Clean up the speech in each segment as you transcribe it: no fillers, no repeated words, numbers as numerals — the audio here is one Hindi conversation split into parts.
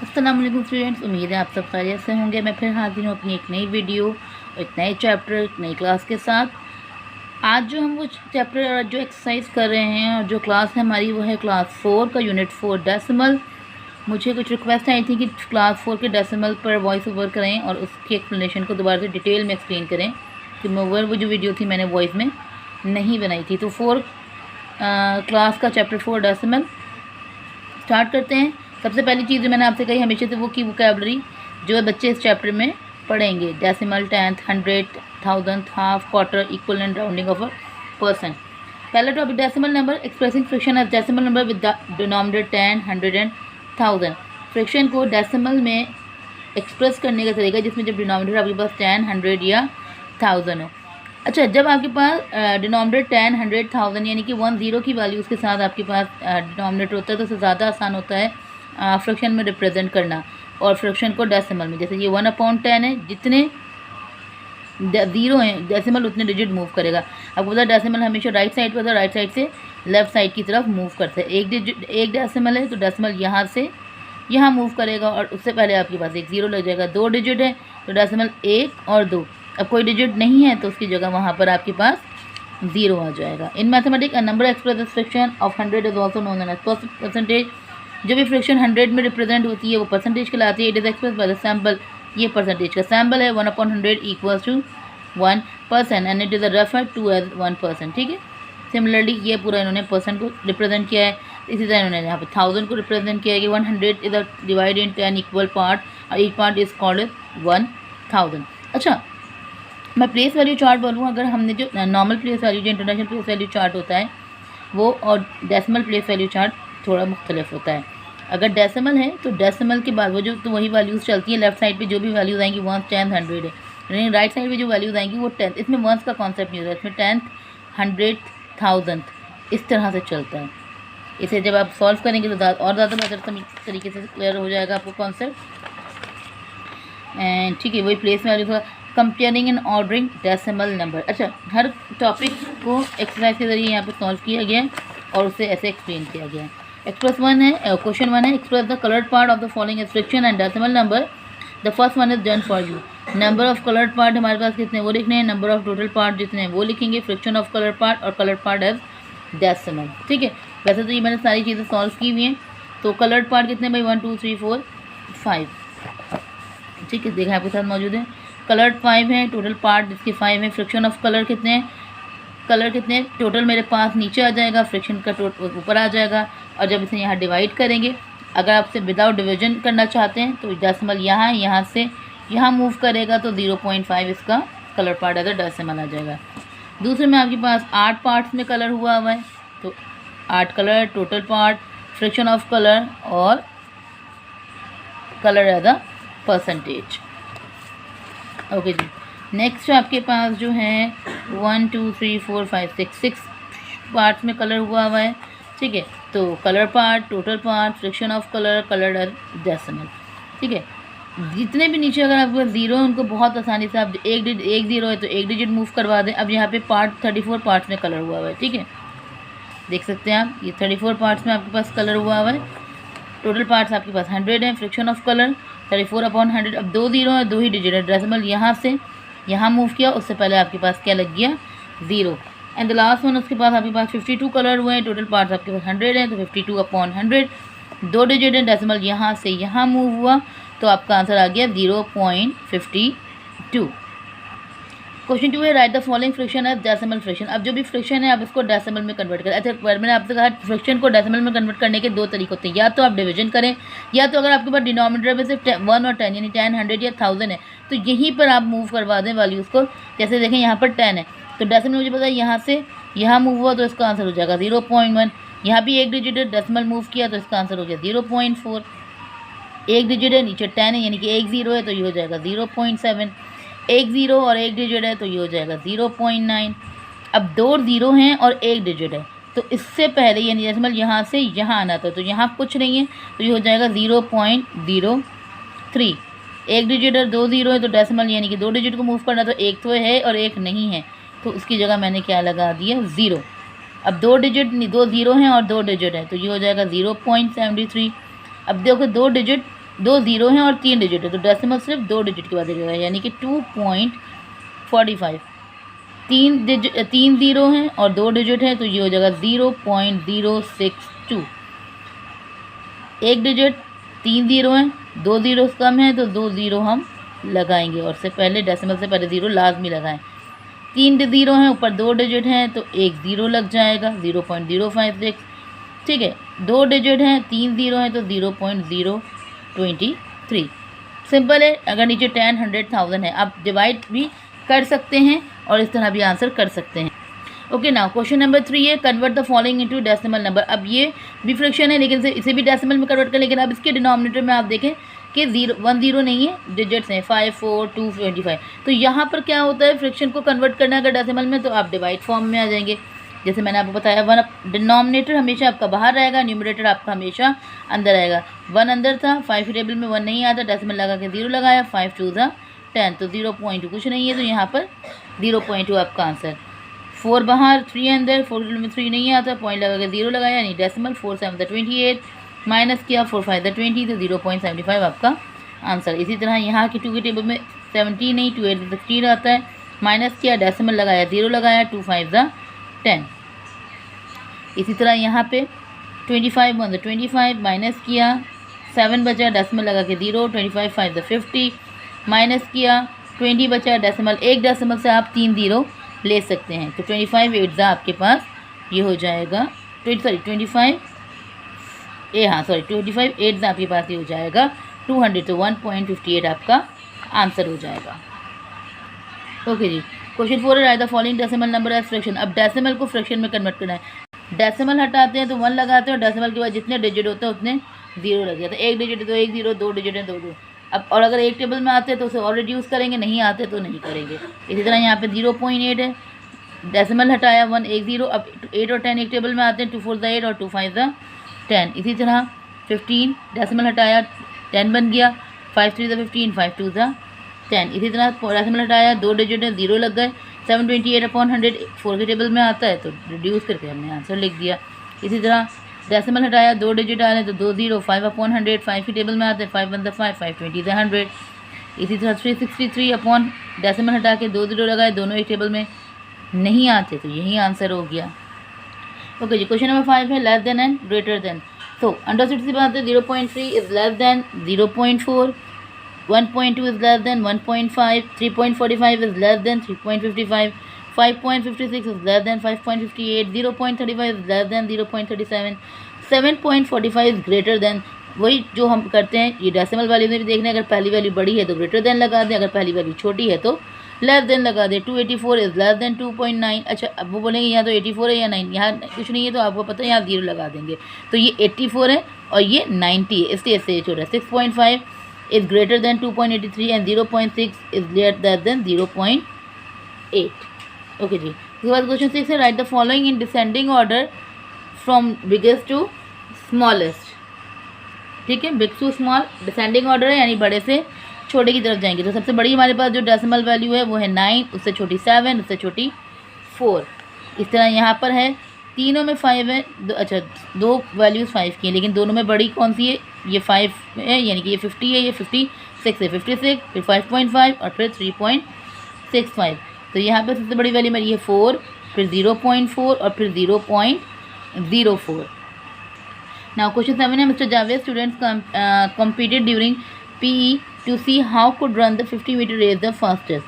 अस्सलाम वालेकुम स्टूडेंट्स, उम्मीद है आप सब खैरियत से होंगे। मैं फिर हाजिर हूँ अपनी एक नई वीडियो, एक नए चैप्टर, एक नई क्लास के साथ। आज जो हम वो चैप्टर और जो एक्सरसाइज कर रहे हैं और जो क्लास है हमारी वो है क्लास 4 का यूनिट 4 डेसिमल। मुझे कुछ रिक्वेस्ट आई थी कि क्लास 4 के डेसिमल पर वॉइस ओवर करें और उसकी एक्सप्लेनेशन को दोबारा से डिटेल में एक्सप्लेन करें, कि वो जो वीडियो थी मैंने वॉइस में नहीं बनाई थी। तो 4 क्लास का चैप्टर 4 डेसिमल स्टार्ट करते हैं। सबसे पहली चीज़ जो मैंने आपसे कही हमेशा से वो की वोकैबुलरी जो बच्चे इस चैप्टर में पढ़ेंगे, decimal, tenth, hundred, thousand, half, quarter, equal and rounding off a person. पहला topic decimal number, expressing fraction as decimal number with denominator 10, 100 and 1000। Fraction को डेसिमल में एक्सप्रेस करने का तरीका जिसमें जब डिनोमिनेटर आपके पास 10, 100 या 1000 हो। अच्छा, जब आपके पास डिनोमिनेटर 10, 100, 1000 यानी कि 10 की वैल्यूज़ के साथ आपके पास डिनोमिनेटर होता है तो उससे ज़्यादा आसान होता है फ्रैक्शन में रिप्रेजेंट करना, और फ्रैक्शन को डेसिमल में। जैसे ये 1/10 है, जितने ज़ीरो हैं डेसिमल उतने डिजिट मूव करेगा। आपको पता है डेसिमल हमेशा राइट साइड पर होता है, राइट साइड से लेफ्ट साइड की तरफ मूव करते हैं। एक डेसिमल है तो डेसिमल यहाँ से यहाँ मूव करेगा और उससे पहले आपके पास एक ज़ीरो लग जाएगा। 2 डिजिट है तो डेसिमल 1 और 2। अब कोई डिजिट नहीं है तो उसकी जगह वहाँ पर आपके पास 0 आ जाएगा। In mathematics a number express fraction of 100 is also known as percentage. जो भी फ्रिक्शन 100 में रिप्रेजेंट होती है वो परसेंटेज कहलाती है। It is express by the symbol. ये परसेंटेज का सैम्पल है। 1/100 equals to 1% and it is refer to as 1%। ठीक है। सिमिलरली ये पूरा इन्होंने परसेंट को रिप्रेजेंट किया है। इसी तरह इन्होंने यहाँ पे 1000 को रिप्रेजेंट किया है कि 100 is divide in 10 equal part और ईच पार्ट इज कॉल्ड 1000। अच्छा, मैं प्लेस वैल्यू चार्ट बोलूँ, अगर हमने जो नॉर्मल प्लेस वैल्यू जो इंटरनेशनल प्लेस वैल्यू चार्ट होता है वो और डेसिमल प्लेस वैल्यू चार्ट थोड़ा मुख्तलिफ होता है। अगर डेसिमल है तो डेसिमल के बाद वो जो तो वही वैल्यूज़ चलती है। लेफ्ट साइड पे जो भी वैल्यूज़ आएंगी 1, 10, 100 है, लेकिन राइट साइड पे जो वैल्यूज़ आएंगी वो 10। इसमें 1 का कॉन्सेप्ट नहीं होता, इसमें 10, 100, 1000 इस तरह से चलता है। इसे जब आप सॉल्व करेंगे तो और ज़्यादा बेहतर तरीके से क्लियर हो जाएगा आपको कॉन्सेप्ट। एंड ठीक है, वही प्लेस वैल्यू थोड़ा comparing and ordering decimal number. अच्छा, हर टॉपिक को एक्सरसाइज के जरिए यहाँ पे सॉल्व किया गया है और उसे ऐसे एक्सप्लेन किया गया है। क्वेश्चन 1 है express the coloured part of the following as fraction and decimal number. The first one is done for you. Number of coloured part हमारे पास कितने वो लिखने हैं, नंबर ऑफ टोटल पार्ट जितने वो लिखेंगे, फ्रिक्शन ऑफ कलर्ड पार्ट और कलर्ड पार्ट एज डेसिमल। ठीक है। वैसे तो ये मैंने सारी चीज़ें सॉल्व की हुई हैं। तो कलर्ड पार्ट कितने भाई 1, 2, 3, 4, 5। ठीक है, देखा आपके साथ मौजूद है। कलर्ड 5 है, टोटल पार्ट जिसके 5 है। फ्रिक्शन ऑफ कलर कितने हैं, कलर कितने टोटल मेरे पास नीचे आ जाएगा, फ्रिक्शन का ऊपर आ जाएगा। और जब इसे यहाँ डिवाइड करेंगे, अगर आपसे विदाउट डिवीजन करना चाहते हैं तो डेसिमल यहाँ से यहाँ मूव करेगा तो 0.5 इसका colour part as a decimal आ जाएगा। दूसरे में आपके पास 8 पार्ट्स में कलर हुआ है तो 8 colour, total part, fraction of colour और colour as a percentage. Okay जी। नेक्स्ट आपके पास जो है 1, 2, 3, 4, 5, 6 पार्ट्स में कलर हुआ है। ठीक है। तो colour part, total part, fraction of colour, colour decimal. ठीक है। जितने भी नीचे अगर आपके पास 0 है उनको बहुत आसानी से आप एक 0 है तो एक डिजिट मूव करवा दें। अब यहाँ पे पार्ट 34 पार्ट्स में कलर हुआ है। ठीक है, देख सकते हैं आप, ये 34 पार्ट्स में आपके पास कलर हुआ है। टोटल पार्ट्स आपके पास 100 है। Friction of colour 34/100। अब 2 0 है, 2 ही डिजिट है। डेसिमल यहाँ से यहाँ मूव किया, उससे पहले आपके पास क्या लग गया 0। एंड द लास्ट वन, उसके पास आपके पास 52 कलर हुए हैं। टोटल पार्ट्स आपके पास 100 है तो 52/100। 2 डिजिट है, डेसिमल यहाँ से यहाँ मूव हुआ तो आपका आंसर आ गया 0.52। क्वेश्चन 2 है write the following fraction as decimal fraction. अब जो भी फ्रिक्शन है आप इसको डेसिमल में कन्वर्ट करें। अच्छा, मैंने आपसे कहा फ्रिक्शन को डेसिमल में कन्वर्ट करने के 2 तरीके होते हैं, या तो आप डिवीजन करें, या तो अगर आपके पास डिनोमिनेटर में सिर्फ 1 और 10 यानी 10, 100 या 1000 है तो यहीं पर आप मूव करवा दें वैल्यूज़ को। जैसे देखें यहाँ पर 10 है तो डेसिमल मुझे पता है यहाँ से यहाँ मूव हुआ तो इसका आंसर हो जाएगा 0.1। यहाँ भी एक डिजिट है, डेसिमल मूव किया तो इसका आंसर हो गया 0.4। एक डिजिट है, नीचे 10 है यानी कि एक 0 है तो ये हो जाएगा 0.7। एक 0 और एक डिजिट है तो ये हो जाएगा 0.9। अब 2 0 हैं और एक डिजिट है तो इससे पहले यानी डेसिमल यहाँ से यहाँ आना था तो यहाँ कुछ नहीं है तो ये हो जाएगा 0.03। एक डिजिट और 2 0 है तो डेसिमल यानी कि 2 डिजिट को मूव करना तो एक तो है और एक नहीं है तो उसकी जगह मैंने क्या लगा दिया 0। अब 2 डिजिट 2 0 हैं और 2 डिजिट है तो ये हो जाएगा 0.73। अब देखो 2 डिजिट 2 ज़ीरो हैं और 3 डिजिट है, तो डेसिमल सिर्फ 2 डिजिट के बाद रहेगा, यानी कि 2.45। 3 ज़ीरो हैं और 2 डिजिट है, तो ये हो जाएगा 0.062। एक डिजिट, 3 ज़ीरो हैं, 2 ज़ीरो कम है, तो 2 ज़ीरो हम लगाएंगे और से पहले डेसिमल से पहले ज़ीरो लाजमी लगाएं। 3 ज़ीरो हैं, ऊपर 2 डिजिट हैं, तो एक ज़ीरो लग जाएगा 0.056। ठीक है, 2 डिजिट हैं, 3 ज़ीरो हैं, तो 0.023। सिंपल है। अगर नीचे 10, 100, 1000 है, आप डिवाइड भी कर सकते हैं और इस तरह भी आंसर कर सकते हैं। ओके, नाउ क्वेश्चन नंबर 3 है convert the following into decimal number. अब ये भी फ्रैक्शन है, लेकिन इसे भी डेसिमल में कन्वर्ट कर, लेकिन अब इसके डिनोमिनेटर में आप देखें कि 1 ज़ीरो नहीं है, डिजिट्स हैं 5, 4, 2, 25। तो यहाँ पर क्या होता है, फ्रैक्शन को कन्वर्ट करना अगर डेसिमल में, तो आप डिवाइड फॉर्म में आ जाएंगे। जैसे मैंने आपको बताया, 1 डिनोमिनेटर हमेशा आपका बाहर रहेगा, न्यूमरेटर आपका हमेशा अंदर आएगा। 1 अंदर था, 5 की टेबल में 1 नहीं आता, डेसिमल लगा के 0 लगाया, 5 2 10, तो 0.2 कुछ नहीं है, तो यहाँ पर 0.2 आपका आंसर। 4 बाहर, 3 अंदर, 4 में 3 नहीं आता, पॉइंट लगा के 0 लगाया, यानी डेसिमल। 4 7 28, माइनस किया, 4 5 20, तो 0.75 आपका आंसर। इसी तरह यहाँ की 2 की टेबल में 17 नहीं, 2 8 16 आता है, माइनस किया, डेसिमल लगाया, 0 लगाया, 2 5 10। इसी तरह यहाँ पे 25 1 25, माइनस किया, 7 बचा, डेसिमल लगा के 0, 25 5 50, माइनस किया, 20 बचा, डेसिमल, एक डेसिमल से आप 3 ज़ीरो ले सकते हैं, तो 25 8 आपके पास ये हो जाएगा 25 8 आपके पास ये हो जाएगा 200, तो 1.58 आपका आंसर हो जाएगा। ओके जी, क्वेश्चन 4 है write the following decimal number as fraction. अब डेसिमल को फ्रैक्शन में कन्वर्ट करना है। डेसिमल हटाते हैं तो 1 लगाते हैं और डेसिमल के बाद जितने डिजिट होते हैं उतने 0 लग जाते हैं। एक डिजिट है तो 1 ज़ीरो, 2 डिजिट है 2 2। अब और अगर एक टेबल में आते हैं तो उसे और रिड्यूस करेंगे, नहीं आते तो नहीं करेंगे। इसी तरह यहाँ पे 0.8 है, डेसिमल हटाया 1 1 ज़ीरो। अब 8 और 10 एक टेबल में आते हैं, 2 4 8 और 2 5 10। इसी तरह 15, डेसिमल हटाया 10 बन गया, 5 3 15, 5 2 10। इसी तरह डेसिमल हटाया 2 डिजिट है, 0 लग गए। 728/100 4 के टेबल में आता है, तो रिड्यूस करके हमने आंसर लिख दिया। इसी तरह डेसिमल हटाया 2 डिजिट आ रहे हैं, तो 2 0, 5/100 5 की टेबल में आते हैं, 5 1 5 5 20 100। इसी तरह 363 अपॉन डेसिमल हटा के 2 0 लगाए, दोनों एक टेबल में नहीं आते, तो यही आंसर हो गया। ओके जी, क्वेश्चन नंबर 5 है less than and greater than. तो अंडरस्टूड सी बात है, 0.3 is less than 0.4, 1.2 is less than 1.5, 3.45 is less than 3.55, 5.56 is less than 5.58, 0.35 is less than 0.37, 7.45 is greater than। वही जो हम करते हैं, ये डेसिमल वैल्यू में भी देखना है, अगर पहली वैल्यू बड़ी है तो ग्रेटर देन लगा दें, अगर पहली वैल्यू छोटी है तो लेस देन लगा दें। 284 इज लेस देन 2.9। अच्छा, अब वो बोलेंगे यहाँ तो 84 है या 9, यहाँ कुछ नहीं है, तो आपको पता है यहाँ 0 लगा देंगे, तो ये 84 है और ये 90 है, इसलिए इससे छोटा है। 6.5 is greater than 2.83 and 0.6 is greater than 0.8। Okay जी, उसके बाद क्वेश्चन 6 है write the following in descending order from biggest to smallest. ठीक है, big to small descending order है, यानी बड़े से छोटे की तरफ जाएंगे। तो सबसे बड़ी हमारे पास जो डेसिमल वैल्यू है वो है 9, उससे छोटी 7, उससे छोटी 4। इस तरह यहाँ पर है, तीनों में 5 है, अच्छा 2 वैल्यूज़ 5 की हैं, लेकिन दोनों में बड़ी कौन सी है, ये 5 है, यानी कि ये 50 है, ये 56 है। 56, फिर 5.5 और फिर 3.65। तो यहाँ पे सबसे बड़ी वैल्यू मेरी है 4, फिर 0.4 और फिर 0.04। नाउ क्वेश्चन 7 है mister Javed students competed during PE to see how could run the 50-meter race the fastest.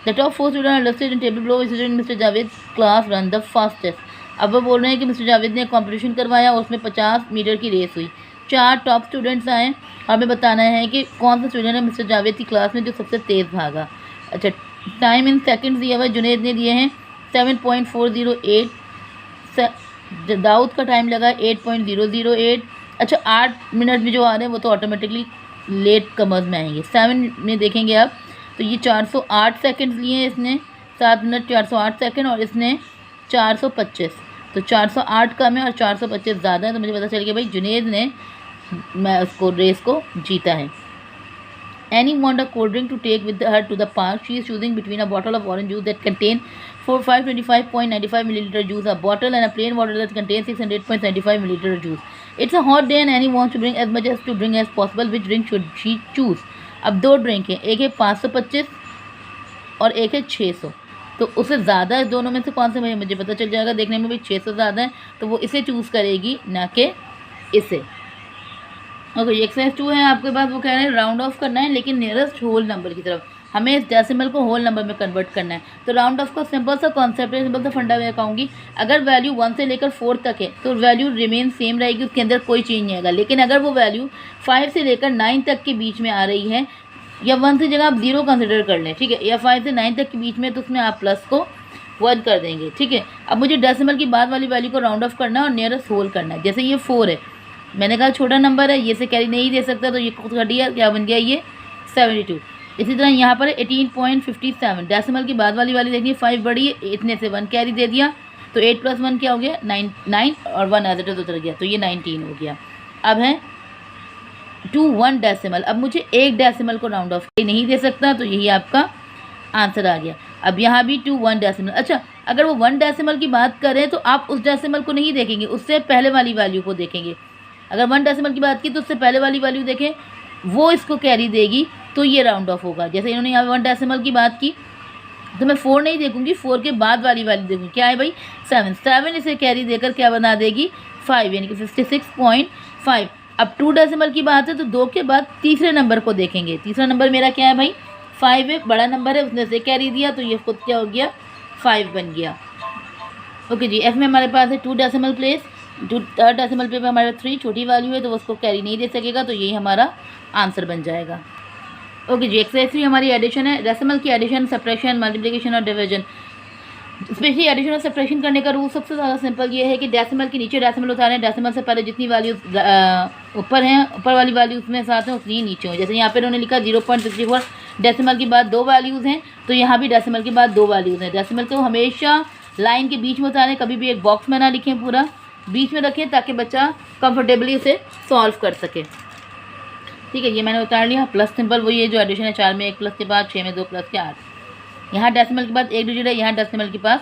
The top 4 students are listed in table below. Student Mr. Javed's class run the fastest. अब वो बोल रहे हैं कि मिस्टर जावेद ने कंपटीशन करवाया और उसमें 50 मीटर की रेस हुई। 4 टॉप स्टूडेंट्स आए, हमें बताना है कि कौन सा स्टूडेंट है मिस्टर जावेद की क्लास में जो सबसे तेज़ भागा। अच्छा, टाइम इन सेकंड्स दिया हुआ है, जुनेद ने दिए हैं 7.408, दाऊद का टाइम लगा 8.008। अच्छा, 8 मिनट में जो आ रहे हैं वो तो ऑटोमेटिकली लेट कमर्स में आएंगे। 7 में देखेंगे आप तो ये 408 सेकंड्स लिए हैं इसने, 7 मिनट 408 सेकंड, और इसने 425, तो 408 कम है और 425 ज़्यादा है। तो मुझे पता चल गया भाई जुनेद ने मैं उसको रेस को जीता है। Annie want a cold drink to take with her to the park. She is choosing between a bottle of orange juice that contain 525.95 milliliter juice, a bottle and a plain water that contains 600.75 milliliter juice. It's a hot day and Annie wants to bring as much as to drink as possible. Which drink should she choose? अब दो ड्रिंक हैं, एक है 525 और एक है 600, तो उससे ज़्यादा है दोनों में से कौन सा मुझे पता चल जाएगा। देखने में भी 600 ज़्यादा है तो वो इसे चूज़ करेगी ना कि इसे। ओके, एक्सरसाइज 2 है आपके पास, वो कह रहे हैं राउंड ऑफ करना है लेकिन नियरेस्ट होल नंबर की तरफ। हमें इस डेसिमल को होल नंबर में कन्वर्ट करना है। तो राउंड ऑफ का सिंपल सा कॉन्सेप्ट है, सिंपल सा फंडा मैं कहूँगी। अगर वैल्यू 1 से लेकर 4 तक है तो वैल्यू रिमेन सेम रहेगी, उसके अंदर कोई चेंज नहीं आएगा। लेकिन अगर वो वैल्यू 5 से लेकर 9 तक के बीच में आ रही है, या 1 से जगह आप 0 कंसिडर कर लें, ठीक है, या 5 से 9 तक के बीच में, तो उसमें आप प्लस को 1 कर देंगे, ठीक है। अब मुझे डेसिमल की बाद वाली वैल्यू को राउंड ऑफ करना है और नियरेस्ट होल करना है। जैसे ये 4 है, मैंने कहा छोटा नंबर है, ये से कैरी नहीं दे सकता, तो ये घटिया क्या बन गया, ये 72। इसी तरह यहाँ पर 18.57, डेसिमल की बाद वाली देखिए 5 बड़ी है, इतने से 1 कैरी दे दिया, तो 8 + 1 क्या हो गया, 9 और 1 एज इट इज उतर गया, तो ये 19 हो गया। अब है 1 डेसिमल। अब मुझे एक डेसिमल को राउंड ऑफ नहीं दे सकता, तो यही आपका आंसर आ गया। अब यहाँ भी 1 डेसिमल। अच्छा, अगर वो 1 डेसिमल की बात करें तो आप उस डेसिमल को नहीं देखेंगे, उससे पहले वाली वैल्यू को देखेंगे। अगर 1 डेसिमल की बात की तो उससे पहले वाली वैल्यू देखें, वो इसको कैरी देगी, तो ये राउंड ऑफ होगा। जैसे इन्होंने यहाँ 1 डेसिमल की बात की तो मैं 4 नहीं देखूंगी, 4 के बाद वाली वैल्यू देखूँगी, क्या है भाई 7 इसे कैरी देकर क्या बना देगी 5, यानी कि 56.5। अब 2 डेसिमल की बात है तो 2 के बाद तीसरे नंबर को देखेंगे। तीसरा नंबर मेरा क्या है भाई 5 है, बड़ा नंबर है, उसने से कैरी दिया, तो ये खुद क्या हो गया 5 बन गया। ओके जी, एफ में हमारे पास है 2 डेसिमल प्लेस, 3rd डेसिमल पे हमारे 3 छोटी वैल्यू है, तो उसको कैरी नहीं दे सकेगा, तो यही हमारा आंसर बन जाएगा। ओके जी, एक्सरसाइज 3 हमारी एडिशन है। डेसिमल की एडिशन, सब्ट्रैक्शन, मल्टीप्लिकेशन और डिवीजन। स्पेशली एडिशन और सब्ट्रैक्शन करने का रूल सबसे ज़्यादा सिंपल ये है कि डेसिमल के नीचे डेसिमल उतारें, डेसिमल से पहले जितनी वैल्यूज ऊपर हैं, ऊपर वाली वैल्यू उसमें साथ हैं, उतनी नीचे हो। जैसे यहाँ पे उन्होंने लिखा 0.64, डेसिमल के बाद 2 वैल्यूज़ हैं, तो यहाँ भी डेसिमल के बाद 2 वैल्यूज़ हैं। डेसिमल को हमेशा लाइन के बीच में उतारें, कभी भी एक बॉक्स में ना लिखें, पूरा बीच में रखें ताकि बच्चा कंफर्टेबली उसे सॉल्व कर सके। ठीक है, ये मैंने उतार लिया। प्लस सिंपल वही है जो एडिशन है, 4 में 1 प्लस के बाद, 6 में 2 प्लस के 8। यहाँ डेसिमल के बाद 1 डिजिट है, यहाँ डेसिमल के पास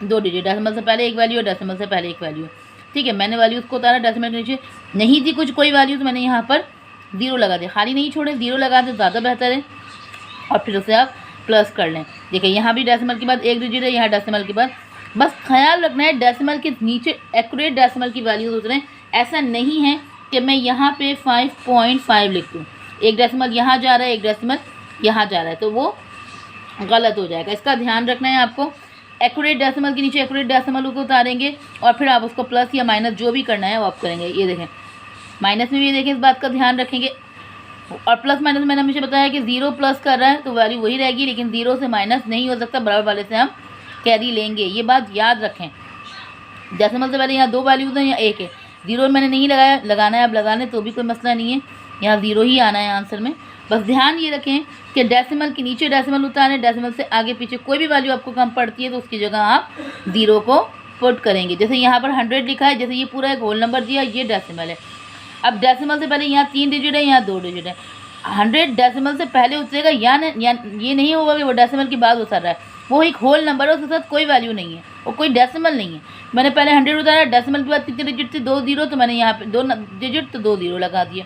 2 डिजिट, डेसिमल से पहले एक वैल्यू है, डेसिमल से पहले एक वैल्यू है। ठीक है, मैंने वैल्यूज़ को उतारा, डेसिमल के नीचे नहीं थी कुछ कोई वैल्यू, तो मैंने यहाँ पर 0 लगा दिया, खाली नहीं छोड़े, 0 लगा दे ज़्यादा बेहतर है, और फिर उसे आप प्लस कर लें। देखिए यहाँ भी डेसिमल के बाद 1 डिजिट है, यहाँ डेसिमल के बाद, बस ख्याल रखना है डेसिमल के नीचे एक्यूरेट डेसिमल की वैल्यूज उतरें। ऐसा नहीं है कि मैं यहाँ पे 5.5 लिख दूँ, एक डेसिमल यहाँ जा रहा है, एक डेसिमल यहाँ जा रहा है, तो वो गलत हो जाएगा। इसका ध्यान रखना है आपको। एक्यूरेट डेसिमल के नीचे एक्यूरेट डेसिमल को उतारेंगे और फिर आप उसको प्लस या माइनस जो भी करना है वो आप करेंगे। ये देखें, माइनस में भी देखें, इस बात का ध्यान रखेंगे। और प्लस माइनस मैंने हमेशा बताया कि 0 प्लस कर रहा है तो वैल्यू वही रहेगी, लेकिन 0 से माइनस नहीं हो सकता, बराबर वाले से हम कैरी लेंगे, ये बात याद रखें। डेसिमल से पहले यहाँ 2 वैल्यूज़ हैं या 1 है, 0 मैंने नहीं लगाया, लगाना है अब लगाने, तो भी कोई मसला नहीं है, यहाँ 0 ही आना है आंसर में। बस ध्यान ये रखें कि डेसिमल के नीचे डेसिमल उतारें, डेसिमल से आगे पीछे कोई भी वैल्यू आपको कम पड़ती है तो उसकी जगह आप 0 को पुट करेंगे। जैसे यहाँ पर 100 लिखा है, जैसे ये पूरा एक होल नंबर दिया, ये डेसिमल है। अब डेसिमल से पहले यहाँ 3 डिजिट है, यहाँ 2 डिजिट है। 100 डेसिमल से पहले उतरेगा या ये नहीं होगा कि वो डेसिमल के बाद उतर रहा है, वो एक होल नंबर है, उसके साथ कोई वैल्यू नहीं है, वो कोई डेसिमल नहीं है। मैंने पहले 100 उतारा, डेसिमल के बाद कितने डिजिट थे 2 0, तो मैंने यहाँ पे 2 डिजिट तो 2 0 लगा दिया,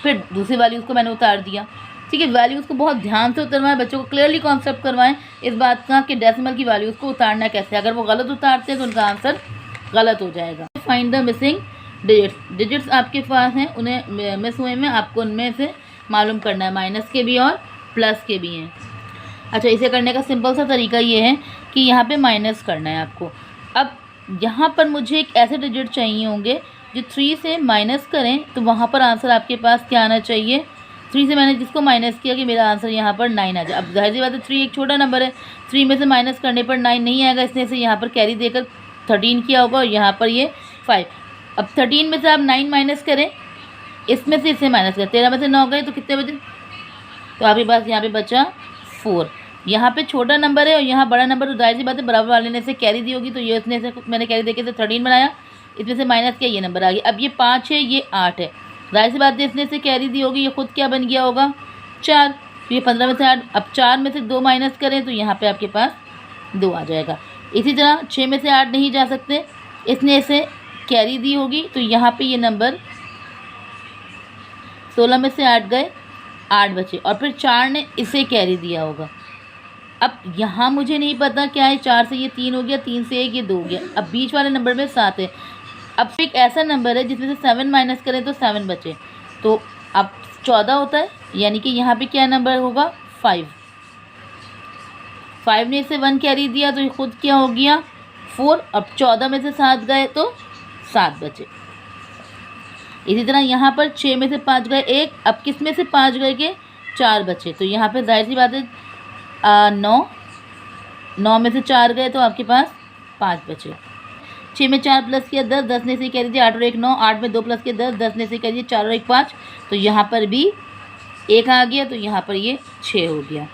फिर दूसरी वैल्यूज़ को मैंने उतार दिया। ठीक है, वैल्यूज़ को बहुत ध्यान से उतरवाएं, बच्चों को क्लियरली कॉन्सेप्ट करवाएं इस बात का कि डेसिमल की वैल्यूज़ को उतारना कैसे। अगर वो गलत उतारते हैं तो उनका आंसर गलत हो जाएगा। Find the missing digits. Digits आपके पास हैं, उन्हें मिस हुए में आपको उनमें से मालूम करना है, माइनस के भी और प्लस के भी हैं। अच्छा, इसे करने का सिंपल सा तरीका ये है कि यहाँ पे माइनस करना है आपको। अब यहाँ पर मुझे एक ऐसे डिजिट चाहिए होंगे जो 3 से माइनस करें, तो वहाँ पर आंसर आपके पास क्या आना चाहिए, 3 से मैंने जिसको माइनस किया कि मेरा आंसर यहाँ पर 9 आ जाए। अब जाहिर सी बात है 3 एक छोटा नंबर है, 3 में से माइनस करने पर 9 नहीं आएगा, इसने से यहाँ पर कैरी देकर 13 किया होगा और यहाँ पर ये 5। अब 13 में से आप 9 माइनस करें, इसमें से इसे माइनस करें, 13 में से 9 गए तो कितने बचे, तो आपके पास यहाँ पे बचा 4। यहाँ पे छोटा नंबर है और यहाँ बड़ा नंबर, तो जाहिर सी बात है बराबर वाले ने से कैरी दी होगी, तो ये इसने से मैंने कैरी देके 13 बनाया, इसमें से माइनस किया, ये नंबर आ गया। अब ये 5 है, ये 8 है, जाहिर सी बात है इसने से कैरी दी होगी, ये खुद क्या बन गया होगा 4, तो ये 15 में से 8। अब 4 में से 2 माइनस करें तो यहाँ पे आपके पास 2 आ जाएगा। इसी तरह 6 में से 8 नहीं जा सकते, इसने इसे कैरी दी होगी, तो यहाँ पे ये नंबर 16 में से 8 गए, 8 बचे, और फिर 4 ने इसे कैरी दिया होगा। अब यहाँ मुझे नहीं पता क्या है, 4 से ये 3 हो गया, 3 से 1 ये 2 हो गया। अब बीच वाले नंबर में 7 है। अब एक ऐसा नंबर है जिसमें से 7 माइनस करें तो 7 बचे, तो अब 14 होता है, यानी कि यहाँ पे क्या नंबर होगा 5 ने इसे 1 कैरी दिया, तो खुद क्या हो गया 4। अब 14 में से 7 गए तो 7 बचे। इसी तरह यहाँ पर 6 में से 5 गए 1, अब किस में से 5 गए के 4 बचे, तो यहाँ पे जाहिर सी बात है 9 में से 4 गए तो आपके पास 5 बचे। 6 में 4 प्लस किया 10, 10 ने से कह दीजिए 8 और 1 9, 8 में 2 प्लस किया 10, 10 ने से कह दीजिए 4 और 1 5, तो यहाँ पर भी 1 आ गया, तो यहाँ पर ये 6 हो गया।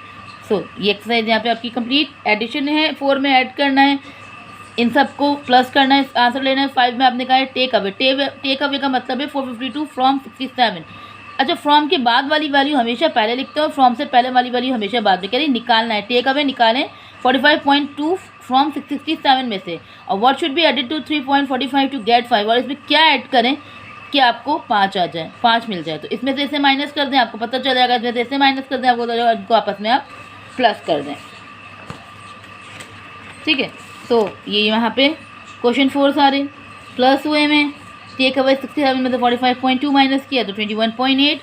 सो ये एक्सरसाइज यहाँ पे आपकी कंप्लीट। एडिशन है, 4 में ऐड करना है, इन सबको प्लस करना है, आंसर लेना है। 5 में आपने कहा है टेक अवे। टेक अवे का मतलब है 452 फ्रॉम 67। अच्छा, फ्रॉम के बाद वाली वैल्यू हमेशा पहले लिखते हो, फ्रॉम से पहले वाली वैल्यू हमेशा बाद में। कह रही निकालना है, टेक अवे निकालें 45.2 फ्रॉम 67 में से, और what should be added to 3.45 to get 5, और इसमें क्या ऐड करें कि आपको 5 आ जाए, 5 मिल जाए। तो इसमें से इसे माइनस कर दें, आपको पता चल जाएगा। इसमें से इसे माइनस कर दें, आपको पता चलेगा, इनको आपस में आप प्लस कर दें। ठीक है, तो ये यहाँ पे क्वेश्चन 4 सारे प्लस हुए में। टेक अवे 67 में से 45.2 माइनस किया तो 21.8,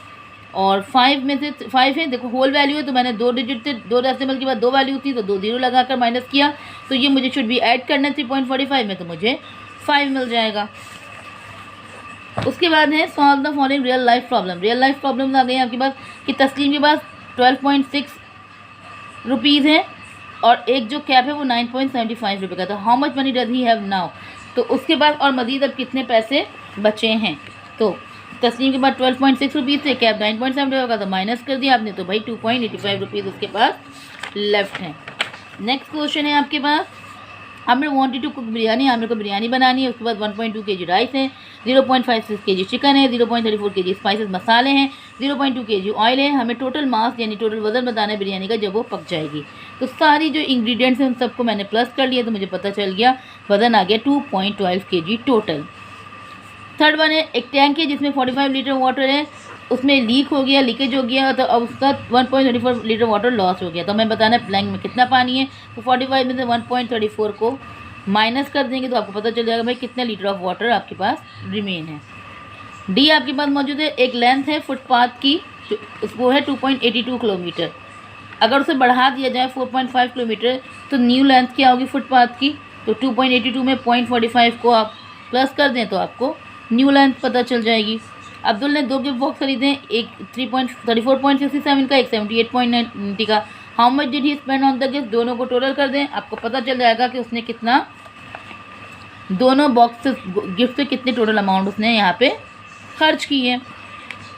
और 5 में से 5 है, देखो होल वैल्यू है, तो मैंने 2 डिजिट से 2 डेसिमल के बाद 2 वैल्यू थी, तो 2 जीरो लगाकर माइनस किया, तो ये मुझे शुड भी ऐड करना है 3.45 में, तो मुझे 5 मिल जाएगा। उसके बाद है solve the following real life problem. Real life problem आ गई आपके पास कि तस्लीम के पास 12.6 रुपीज़ है, और एक जो कैप है वो 9.75 रुपये का था। How much money does he have now, तो उसके बाद और मज़ीद अब कितने पैसे बचे हैं। तो तस्लीम के बाद 12.6 रुपीज़ थे, कैप 9.75 का, तो माइनस कर दिया आपने, तो भाई 2.85 रुपीज़ उसके पास लेफ्ट हैं। नेक्स्ट क्वेश्चन है आपके पास, Aamir wanted to cook biryani. Aamir को बिरयानी बनानी है, उसके बाद 1.2 kg राइस है, 0.56 kg चिकन है, 0.34 kg स्पाइसेस मसाले हैं, 0.2 kg ऑयल है। हमें टोटल मास यानी टोटल वज़न बताना है बिरयानी का जब वो पक जाएगी। तो सारी जो इंग्रेडिएंट्स हैं उन सबको मैंने प्लस कर लिया, तो मुझे पता चल गया वज़न आ गया 2.12 kg टोटल। थर्ड वन है, एक टैंक है जिसमें 45 लीटर वाटर है, उसमें लीक हो गया, लीकेज हो गया, तो अब उसका 1.34 लीटर वाटर लॉस हो गया। तो हमें बताना है ब्लैंक में कितना पानी है, तो 45 में से 1.34 को माइनस कर देंगे, तो आपको पता चल जाएगा भाई कितने लीटर ऑफ वाटर आपके पास रिमेन है। डी आपके पास मौजूद है, एक लेंथ है फुटपाथ की, वो है 2.82 किलोमीटर। अगर उसे बढ़ा दिया जाए 4.5 किलोमीटर, तो न्यू लेंथ क्या होगी फुटपाथ की, तो 2.82 में 0.45 को आप प्लस कर दें तो आपको न्यू लेंथ पता चल जाएगी। अब्दुल ने 2 गिफ्ट बॉक्स खरीदे, एक 34.67 का, एक 78.90 का। How much did he spend on the gift, दोनों को टोटल कर दें, आपको पता चल जाएगा कि उसने कितना, दोनों बॉक्स गिफ्ट से कितने टोटल अमाउंट उसने यहाँ पे खर्च की है।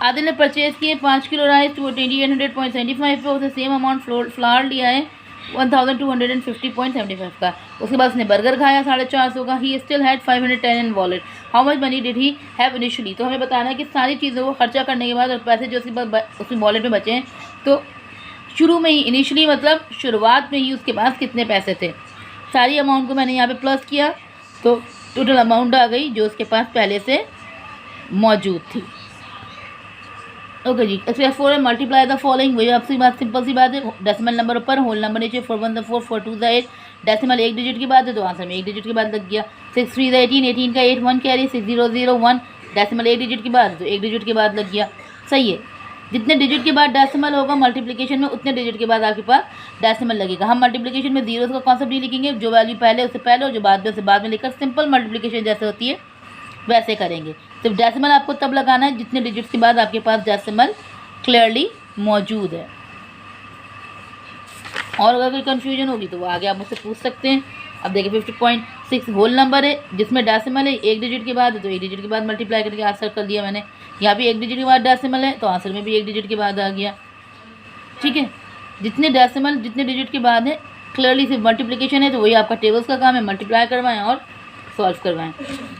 आदिल ने परचेज़ किए 5 किलो राइस 2800.75 पे, उसने सेम अमाउंट फ्लावर लिया है 1250.75 का। उसके बाद उसने बर्गर खाया 450 का। He still had 510 in wallet. How much money did he have initially, तो हमें बताना है कि सारी चीज़ों को खर्चा करने के बाद और पैसे जो उसके वॉलेट में बचे हैं, तो शुरू में ही इनिशियली मतलब शुरुआत में ही उसके पास कितने पैसे थे। सारी अमाउंट को मैंने यहाँ पे प्लस किया, तो टोटल अमाउंट आ गई जो उसके पास पहले से मौजूद थी। ओके जी, एक्सरसाइज 4 है, मल्टीप्लाई द फॉलोइंग। वही आपसी बात, सिंपल सी बात है, डेसिमल नंबर ऊपर, होल नंबर नीचे, 4 1 द 4 4 2 द 8। डेसिमल एक डिजिट की बात है तो आंसर में एक डिजिट के बाद लग गया। 6 3 द 18, 18 का 8 1 कैरी, 6 0 0 1। डेसिमल एक डिजिट की बात है तो एक डिजिट के बाद लग गया। सही है, जितने डिजिट के बाद डेसिमल होगा मल्टीप्लिकेशन में, उतने डिजिट के बाद आपके पास डेसिमल लगेगा। हम मल्टीप्लिकेशन में जीरोस का कॉन्सेप्ट नहीं लिखेंगे, जो वैल्यू पहले उससे पहले और जो बाद में उससे बाद में लिखकर सिंपल मल्टीप्लिकेशन जैसे होती है वैसे करेंगे। सिर्फ डेसिमल आपको तब लगाना है जितने डिजिट्स के बाद आपके पास डेसिमल क्लियरली मौजूद है। और अगर कोई कन्फ्यूजन होगी तो वो आगे आप मुझसे पूछ सकते हैं। अब देखिए 50.6 होल नंबर है जिसमें डेसिमल है, एक डिजिट के बाद है तो एक डिजिट के बाद मल्टीप्लाई करके आंसर कर दिया मैंने। यहाँ भी एक डिजिट के बाद डेसिमल है तो आंसर में भी एक डिजिट के बाद आ गया। ठीक है, जितने डेसिमल जितने डिजिट के बाद है क्लियरली सिर्फ मल्टीप्लिकेशन है, तो वही आपका टेबल्स का काम है, मल्टीप्लाई करवाएं और सॉल्व करवाएं।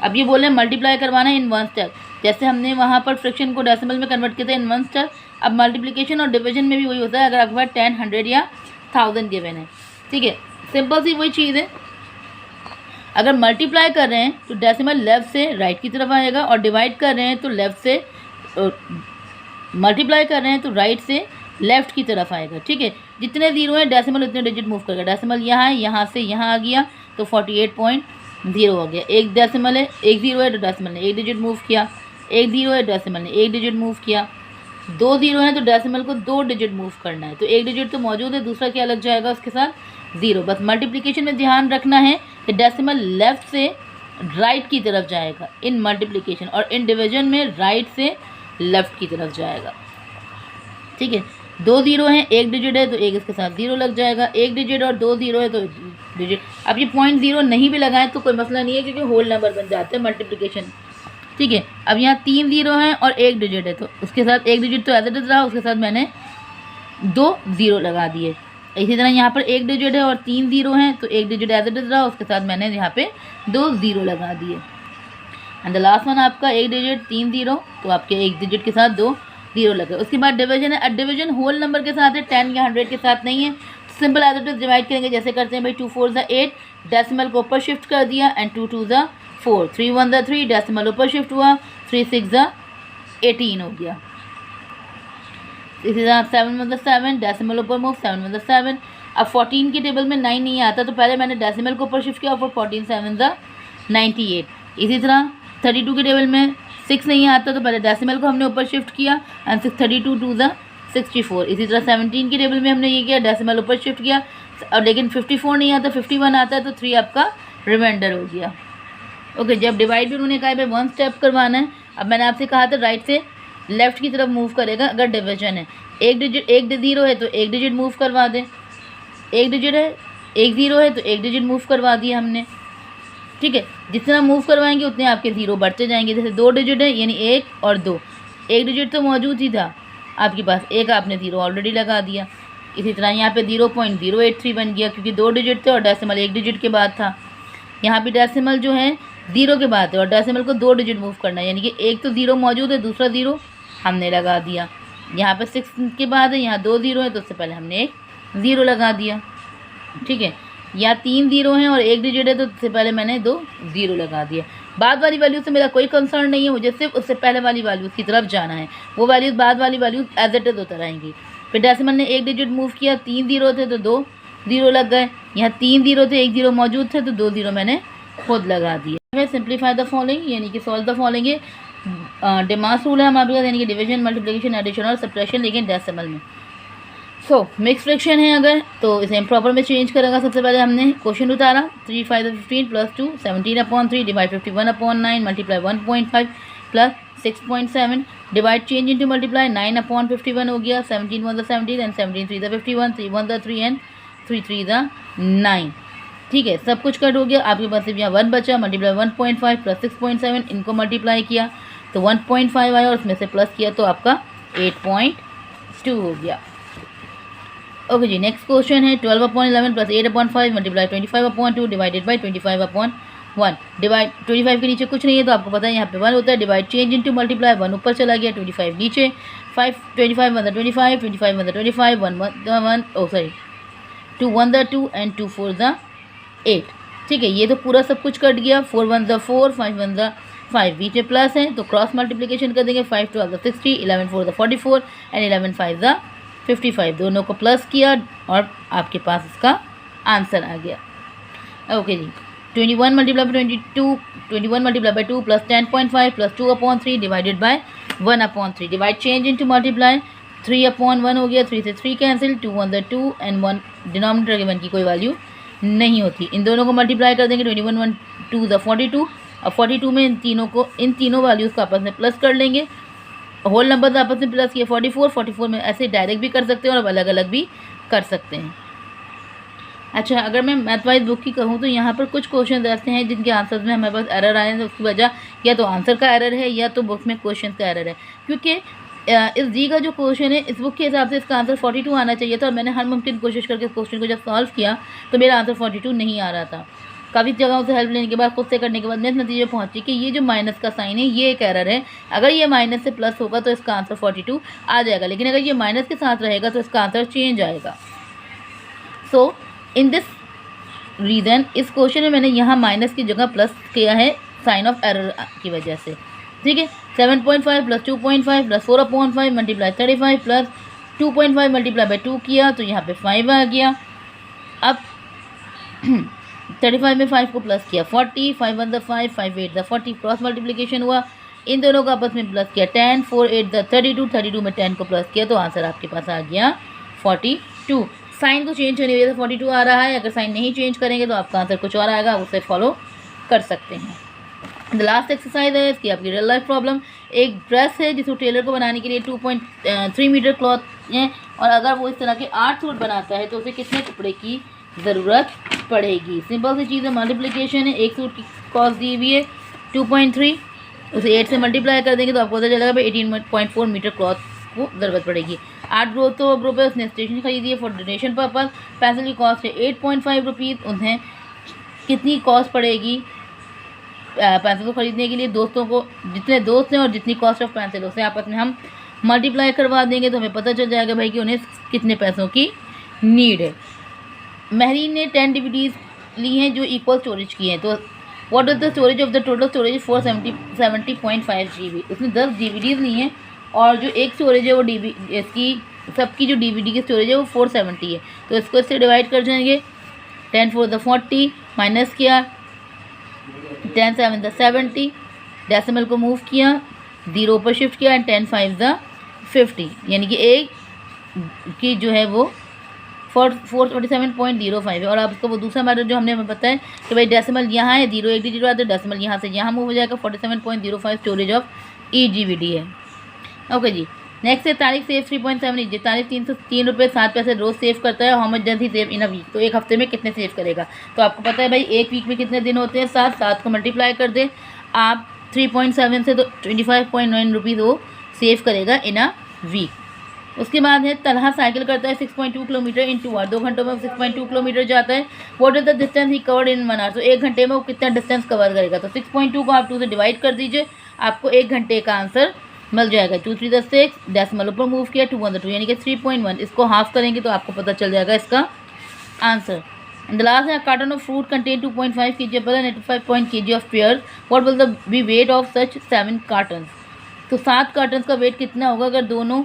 अब ये बोले मल्टीप्लाई करवाना है इन 1 स्टेप, जैसे हमने वहाँ पर फ्रैक्शन को डेसिमल में कन्वर्ट किया था इन 1 स्टेप। अब मल्टीप्लिकेशन और डिवीजन में भी वही होता है। अगर आपके पास 10 100 या 1000 गिवन है, ठीक है, सिंपल सी वही चीज़ है। अगर मल्टीप्लाई कर रहे हैं तो डेसिमल लेफ़्ट से राइट की तरफ आएगा, और डिवाइड कर रहे हैं तो लेफ़्ट से मल्टीप्लाई कर रहे हैं तो राइट से लेफ़्ट की तरफ आएगा। ठीक है, जितने ज़ीरो हैं डेसिमल उतने डिजिट मूव करेगा। डेसिमल यहाँ है, यहाँ से यहाँ आ गया तो 48.0 हो गया। एक डेसिमल है, एक ज़ीरो है तो डेसिमल ने एक डिजिट मूव किया, एक ज़ीरो है डेसिमल ने एक डिजिट मूव किया, दो ज़ीरो हैं तो डेसिमल को दो डिजिट मूव करना है, तो एक डिजिट तो मौजूद है, दूसरा क्या लग जाएगा उसके साथ, ज़ीरो। बस मल्टीप्लिकेशन में ध्यान रखना है कि डेसिमल लेफ़्ट से राइट की तरफ जाएगा इन मल्टीप्लिकेशन, और इन डिवीजन में राइट से लेफ़्ट की तरफ जाएगा। ठीक है, दो ज़ीरो हैं, एक डिजिट है तो एक इसके साथ ज़ीरो लग जाएगा, एक डिजिट और दो ज़ीरो है तो डिजिट। अब ये .0 नहीं भी लगाएं तो कोई मसला नहीं है, क्योंकि होल नंबर बन जाते हैं मल्टीप्लिकेशन। ठीक है, अब यहाँ तीन ज़ीरो हैं और एक डिजिट है तो उसके साथ एक डिजिट तो एज इट इज़ रहा, उसके साथ मैंने दो ज़ीरो लगा दिए। इसी तरह यहाँ पर एक डिजिट है और तीन ज़ीरो हैं तो एक डिजिट एज इट इज़ रहा, उसके साथ मैंने यहाँ पे दो ज़ीरो लगा दिए। एंड द लास्ट वन आपका एक डिजिट तीन ज़ीरो, तो आपके एक डिजिट के साथ दो ज़ीरो लगे। उसके बाद डिवीजन है, डिवीजन होल नंबर के साथ है, 10 या 100 के साथ नहीं है। Simple as it is divide करेंगे, जैसे करते हैं भाई 2 4 ज़ा 8, डेसिमल को ऊपर शिफ्ट कर दिया, एंड 2 2 ज़ा 4, 3 1 ज़ा 3, डेसिमल ऊपर शिफ्ट हुआ, 3 6 ज़ा 18 हो गया। इसी तरह 7 1 ज़ा 7, डेसिमल ऊपर मूव, 7 1 ज़ा 7। अब 14 की टेबल में 9 नहीं आता तो पहले मैंने डेसिमल को ऊपर शिफ्ट किया, और फिर 14 7 ज़ा 98। इसी तरह 32 की टेबल में 6 नहीं आता तो पहले डेसिमल को हमने ऊपर शिफ्ट किया, एंड 32 2 ज़ा 64। इसी तरह 17 की टेबल में हमने ये किया, डेसिमल ऊपर शिफ्ट किया, और लेकिन 54 नहीं आता, 51 आता है तो 3 आपका रिमाइंडर हो गया। ओके, जब डिवाइड भी उन्होंने कहा भाई 1 स्टेप करवाना है। अब मैंने आपसे कहा था राइट से लेफ़्ट की तरफ मूव करेगा अगर डिवीजन है। एक डिजिट, एक ज़ीरो है तो एक डिजिट मूव करवा दें, एक डिजिट है, एक ज़ीरो है तो एक डिजिट मूव करवा दिया हमने। ठीक है, जितना मूव करवाएंगे उतने आपके ज़ीरो बढ़ते जाएंगे। जैसे दो डिजिट है यानी एक और दो, एक डिजिट तो मौजूद ही था आपके पास, एक आपने ज़ीरो ऑलरेडी लगा दिया। इसी तरह यहाँ पे 0.083 बन गया, क्योंकि दो डिजिट थे और डेसिमल एक डिजिट के बाद था। यहाँ पे डेसिमल जो है ज़ीरो के बाद है, और डेसिमल को दो डिजिट मूव करना है, यानी कि एक तो ज़ीरो मौजूद है, दूसरा ज़ीरो हमने लगा दिया। यहाँ पे 6 के बाद है, यहाँ दो ज़ीरो है तो उससे पहले हमने एक ज़ीरो लगा दिया। ठीक है, या तीन ज़ीरो हैं और एक डिजिट है तो उससे पहले मैंने दो ज़ीरो लगा दिया। बाद वाली वैल्यू से मेरा कोई कंसर्न नहीं है, मुझे सिर्फ उससे पहले वाली वैल्यूज़ की तरफ जाना है। वो वैल्यूज़ बाद वाली वैल्यूज़ एज इट इज़ होता रहेंगी। फिर डेसिमल ने एक डिजिट मूव किया, तीन ज़ीरो थे तो दो ज़ीरो लग गए, यहाँ तीन ज़ीरो थे एक ज़ीरो मौजूद थे तो दो ज़ीरो मैंने खुद लगा दिया। सिंप्लीफाई द फॉलोइंग यानी कि सॉल्व द फॉलोइंग है। डेमास रूल है हमारे पास, यानी कि डिवीजन मल्टीप्लिकेशन एडिशन और सब्ट्रैक्शन, लेकिन डेसिमल में। सो मिक्स फ्रैक्शन है अगर तो इसे इम्प्रॉपर में चेंज करेगा। सबसे पहले हमने क्वेश्चन उतारा, 3 5 15 plus 2 17/3 divide 51/9 multiply 1.5 plus 6.7 divide change into multiply 9/51 हो गया। 17 1 17 एंड 17 3 51, 3 1 3 एंड 3 3 9। ठीक है, सब कुछ कट हो गया। आपके पास सिर्फ यहाँ 1 बचा, मल्टीप्लाई 1.5 प्लस 6.7, इनको मल्टीप्लाई किया तो 1.5 आया, और उसमें से प्लस किया तो आपका 8.2 हो गया। ओके जी, नेक्स्ट क्वेश्चन है 12/11 plus 8/5 multiply 25/2 divided by 25/1। Divide 25 के नीचे कुछ नहीं है तो आपको पता है यहाँ पे 1 होता है। डिवाइड चेंज इनटू मल्टीप्लाई 1 ऊपर चला गया, 25 नीचे, 25 1 25 25 1 25 1 ओ सॉरी 2 1 2 एंड 2 4 8। ठीक है, ये तो पूरा सब कुछ कट गया। 4 1 4 5 1 5 बीच में प्लस है तो क्रॉस मल्टीप्लिकेशन कर देंगे। 5 12 60, 11 4 44 एंड 11 5 55, दोनों को प्लस किया और आपके पास इसका आंसर आ गया। ओके जी, 21 multiply by 22, 21 multiply by 2 plus 10.5 plus 2/3 divided by 1/3। Divide change into multiply 3/1 हो गया, 3 से 3 कैंसिल, 2 1 2 एंड 1 डिनोमिनेटर के 1 की कोई वैल्यू नहीं होती। इन दोनों को मल्टीप्लाई कर देंगे, 21 1 2 42, और 42 में इन तीनों वैल्यूज़ को आपस में प्लस कर लेंगे। होल नंबर आपस में प्लस किए 44 में ऐसे डायरेक्ट भी कर सकते हैं और अलग अलग भी कर सकते हैं। अच्छा, अगर मैं मैथ वाइज बुक की कहूँ तो यहाँ पर कुछ क्वेश्चन ऐसे हैं जिनके आंसर्स में हमारे पास एरर आए हैं, तो उसकी वजह या तो आंसर का एरर है या तो बुक में क्वेश्चन का एरर है। क्योंकि इस जी का जो क्वेश्चन है इस बुक के हिसाब से इसका आंसर 42 आना चाहिए था, और मैंने हर मुमकिन कोशिश करके इस क्वेश्चन को जब सॉल्व किया तो मेरा आंसर 42 नहीं आ रहा था। काफ़ी जगहों से हेल्प लेने के बाद, खुद से करने के बाद मैं इस नतीजे पहुंची कि ये जो माइनस का साइन है ये एक एरर है। अगर ये माइनस से प्लस होगा तो इसका आंसर 42 आ जाएगा, लेकिन अगर ये माइनस के साथ रहेगा तो इसका आंसर चेंज आएगा। सो इन दिस रीज़न, इस क्वेश्चन में मैंने यहाँ माइनस की जगह प्लस किया है साइन ऑफ एरर की वजह से, ठीक है। 7.5 plus 2.5 plus 4/5 multiply 35 plus 2.5 multiply by 2 किया तो यहाँ पे 5 आ गया। अब 35 में 5 को प्लस किया 40, 5 1 द 5, 5 8 द 40, क्रॉस मल्टीप्लिकेशन हुआ, इन दोनों का आपस में प्लस किया 10, 4 8 द 32, 32 में 10 को प्लस किया तो आंसर आपके पास आ गया 42। साइन को चेंज करने की वजह से 42 आ रहा है, अगर साइन नहीं चेंज करेंगे तो आपका आंसर कुछ और आएगा, उसे फॉलो कर सकते हैं। द लास्ट एक्सरसाइज है इसकी आपकी रियल लाइफ प्रॉब्लम। एक ड्रेस है जिसको टेलर को बनाने के लिए 2.3 मीटर क्लॉथ है और अगर वो इस तरह के 8 सूट बनाता है तो उसे कितने कपड़े की ज़रूरत पड़ेगी। सिंपल सी चीज़ है, मल्टीप्लिकेशन है। एक सूट की कॉस्ट दी हुई है 2.3, उसे 8 से मल्टीप्लाई कर देंगे तो आपको पता चलेगा भाई 18.4 मीटर क्लॉथ को ज़रूरत पड़ेगी। 8 ग्रुप है, उसने स्टेशनरी खरीदी है फॉर डोनेशन पर्पज़। पेंसिल की कॉस्ट है 8.5 रुपीज़। उन्हें कितनी कॉस्ट पड़ेगी पेंसिल को ख़रीदने के लिए? दोस्तों को जितने दोस्त हैं और जितनी कॉस्ट ऑफ पेंसिल उसे आपस में हम मल्टीप्लाई करवा देंगे तो हमें पता चल जाएगा भाई कि उन्हें कितने पैसों की नीड है। महरीन ने 10 DVDs ली हैं जो इक्वल स्टोरेज की हैं, तो what is the storage of the total storage 470.5 GB। उसने 10 DVDs ली हैं और जो एक स्टोरेज है वो इसकी सबकी जो DVD की स्टोरेज है वो 470 है, तो इसको इससे डिवाइड कर जाएंगे। 10 4 द 40 माइनस किया 10 7 द 70, डेसिमल को मूव किया 0 पर शिफ्ट किया एंड 10 5 द 50, यानी कि एक की जो है वो 447.05 है। और अब इसको वो दूसरा मैटर जो हमने हमें पता है कि भाई डेसिमल यहाँ है 0 एक डिजिट आता है, डेसिमल यहाँ से यहाँ मूव हो जाएगा 47.05 स्टोरेज ऑफ EGVD है। ओके जी, नेक्स्ट है तारीख सेव 3.7 लीजिए। तारीख 303 रुपये 7 पैसे रोज़ सेव करता है। How much does he save in a week, तो एक हफ्ते में कितने सेव करेगा? तो आपको पता है भाई एक वीक में कितने दिन होते हैं 7 को मल्टीप्लाई कर दें आप 3.7 से तो 25.9 रुपीज़ वो सेव करेगा इन अ वीक। उसके बाद है तलहा साइकिल करता है 6.2 किलोमीटर इन 2 आवर, 2 घंटों में 6.2 किलोमीटर जाता है। What is the distance he covered in 1 hour, तो 1 घंटे में वो कितना डिस्टेंस कवर करेगा? तो 6.2 को आप 2 से डिवाइड कर दीजिए, आपको 1 घंटे का आंसर मिल जाएगा। 2 3 द 6, डेसिमल ऊपर मूव किया 2 1 द 2, यानी कि 3.1। इसको हाफ करेंगे तो आपको पता चल जाएगा इसका आंसर। द लास्ट है carton of fruit contain 2.5 kg apple and 85 kg of pears, what will the B weight of such 7 cartons, तो 7 कार्टन्स का वेट कितना होगा अगर दोनों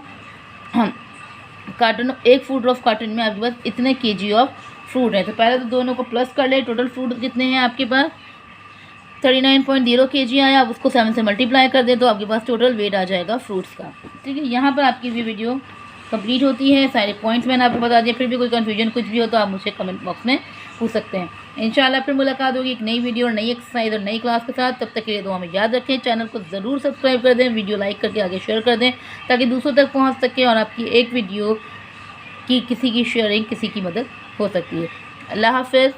कार्टन एक फ्रूट ऑफ कार्टन में आपके पास इतने kg ऑफ फ्रूट है। तो पहले तो दोनों को प्लस कर ले, टोटल फ्रूट कितने हैं आपके पास 39.0 kg आया। अब उसको 7 से मल्टीप्लाई कर दें तो आपके पास टोटल वेट आ जाएगा फ्रूट्स का। ठीक है, यहाँ पर आपकी ये वीडियो कंप्लीट होती है। सारे पॉइंट्स मैंने आपको बता दिए, फिर भी कोई कन्फ्यूजन कुछ भी हो तो आप मुझे कमेंट बॉक्स में पूछ सकते हैं। इंशाल्लाह फिर मुलाकात होगी एक नई वीडियो और नई एक्सरसाइज और नई क्लास के साथ। तब तक के लिए दुआ में याद रखें, चैनल को ज़रूर सब्सक्राइब कर दें, वीडियो लाइक करके आगे शेयर कर दें ताकि दूसरों तक पहुँच सके और आपकी एक वीडियो की किसी की शेयरिंग किसी की मदद हो सकती है। अल्लाह हाफ़िज़।